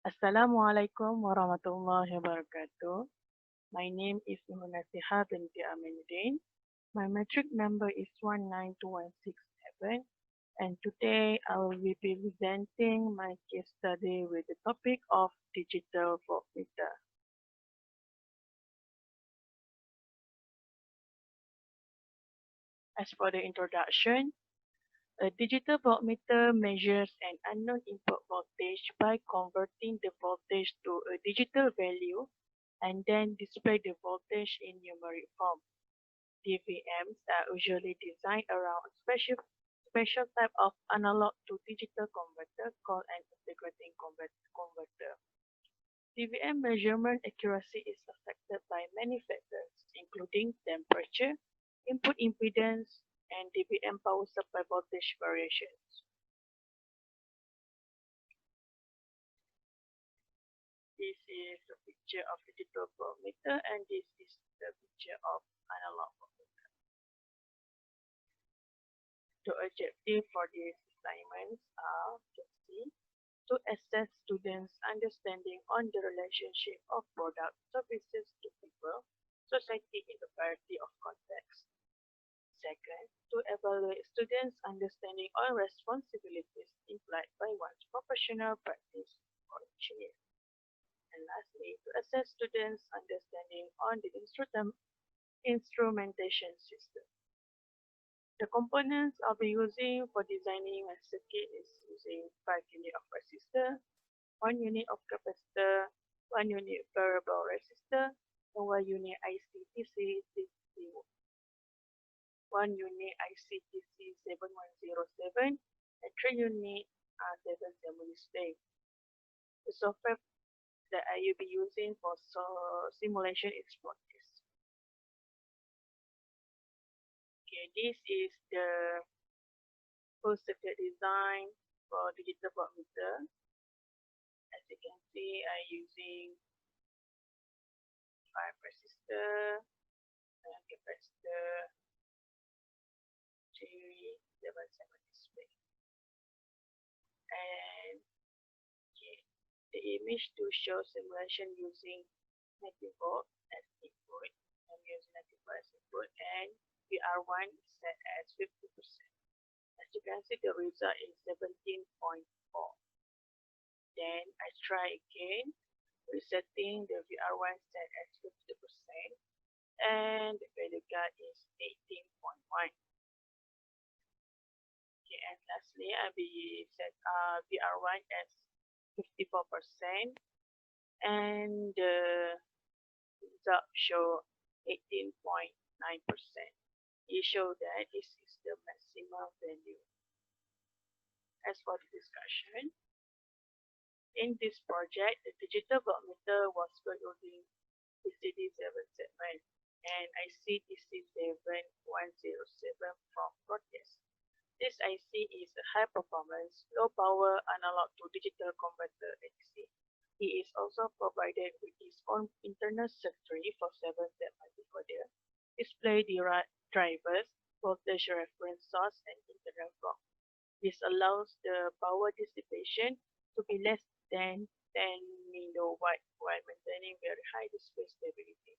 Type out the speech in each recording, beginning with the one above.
Assalamualaikum warahmatullahi wabarakatuh. My name is Nasiha binti Aminuddin. My metric number is 192167, and today I will be presenting my case study with the topic of digital voltmeter. As for the introduction, a digital voltmeter measures an unknown input voltage by converting the voltage to a digital value and then display the voltage in numeric form. DVMs are usually designed around a special type of analog to digital converter called an integrating converter. DVM measurement accuracy is affected by many factors, including temperature, input impedance, and DVM power supply voltage variations. This is a picture of digital voltmeter, and this is the picture of analog voltmeter. The objective for these assignments are to assess students' understanding on the relationship of product services to people, society in a variety of contexts. Second, to evaluate students' understanding on responsibilities implied by one's professional practice or engineer. And lastly, to assess students' understanding on the instrumentation system. The components I'll be using for designing my circuit is using 5 units of resistor, 1 unit of capacitor, 1 unit variable resistor, and 1 unit IC/DC 1 unit IC/DC 7107, and 3 unit R7 display. The software that I will be using for simulation is Practice. Okay, this is the full circuit design for digital voltmeter. As you can see, I'm using 5 resistor and capacitor 377 display. And okay, the image to show simulation using 90 volt as input. I'm using 90 volt as input, and VR1 is set as 50%. As you can see, the result is 17.4. Then I try again, resetting the VR1 set as 50%, and the value got is 18.1. Okay, and lastly, I will set VR1 as 54%, and the result show 18.9%. It shows that this is the maximum value. As for the discussion, in this project, the digital voltmeter was built using BCD7 segment and IC/DC7107 from Protest. This IC is a high performance, low power analog to digital converter IC. It is also provided with its own internal circuitry for 7-step multicoder, display drivers, voltage reference source, and internal clock. This allows the power dissipation to be less than 10 milliwatt while maintaining very high display stability.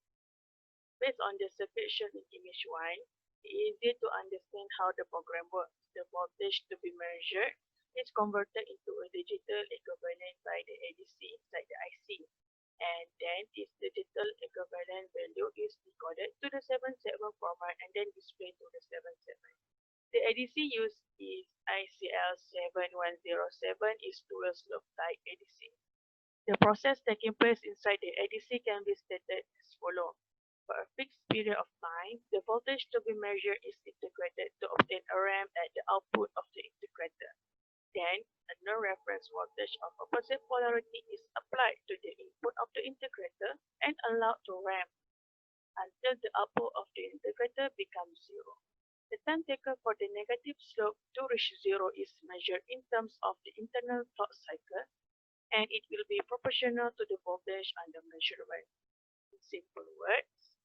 Based on the circuit shown in image 1, it is easy to understand how the program works. The voltage to be measured is converted into a digital equivalent by the ADC inside the IC, and then this digital equivalent value is decoded to the 7-segment format and then displayed to the 7-segment. The ADC used is ICL7107 is dual slope type ADC. The process taking place inside the ADC can be stated as follows. For a fixed period of time, the voltage to be measured is integrated to obtain a ramp at the output of the integrator. Then, a no reference voltage of opposite polarity is applied to the input of the integrator and allowed to ramp until the output of the integrator becomes 0. The time taken for the negative slope to reach 0 is measured in terms of the internal clock cycle, and it will be proportional to the voltage under measurement. In simple words,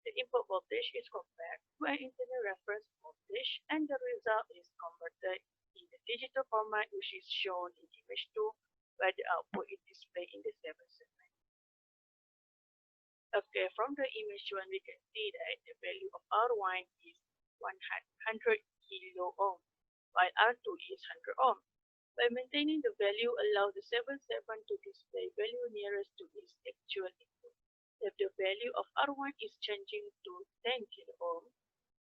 the input voltage is compared to an internal reference voltage, and the result is converted in the digital format which is shown in image 2 where the output is displayed in the 7 segment. Okay, from the image one we can see that the value of R1 is 100 kilo ohm, while R2 is 100 ohm. By maintaining the value, allow the 7/7 to display value nearest to its actual input. If the value of R1 is changing to 10 kilo ohm,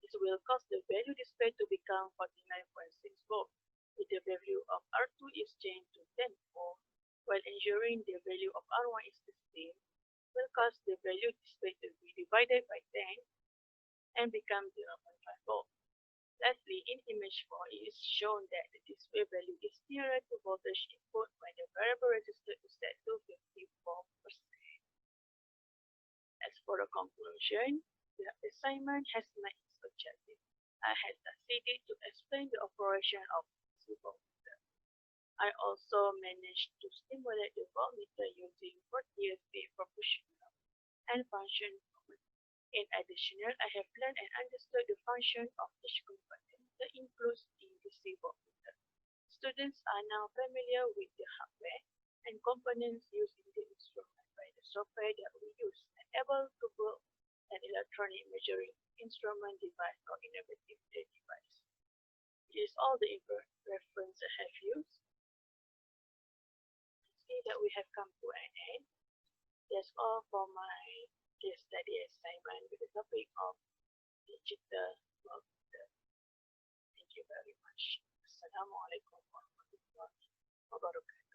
this will cause the value displayed to become 49.6 volt. If the value of R2 is changed to 10 ohm, while ensuring the value of R1 is the same, will cause the value displayed to be divided by 10 and become 0.5 volt. Lastly, in image 4, it is shown that the display value is nearer to voltage input when the variable resistor is set to 54%. As for the conclusion, the assignment has met its objective. I had succeeded to explain the operation of the voltmeter. I also managed to stimulate the voltmeter using 40 phase proportional and function. In addition, I have learned and understood the function of each component that includes the DC voltmeter. Students are now familiar with the hardware and components used in the instrument by the software that we use and able to build an electronic measuring instrument device or innovative device. It is all the reference I have used. See that we have come to an end. That's all for my case study assignment with the topic of digital voltmeter. Thank you very much. Assalamualaikum warahmatullahi wabarakatuh.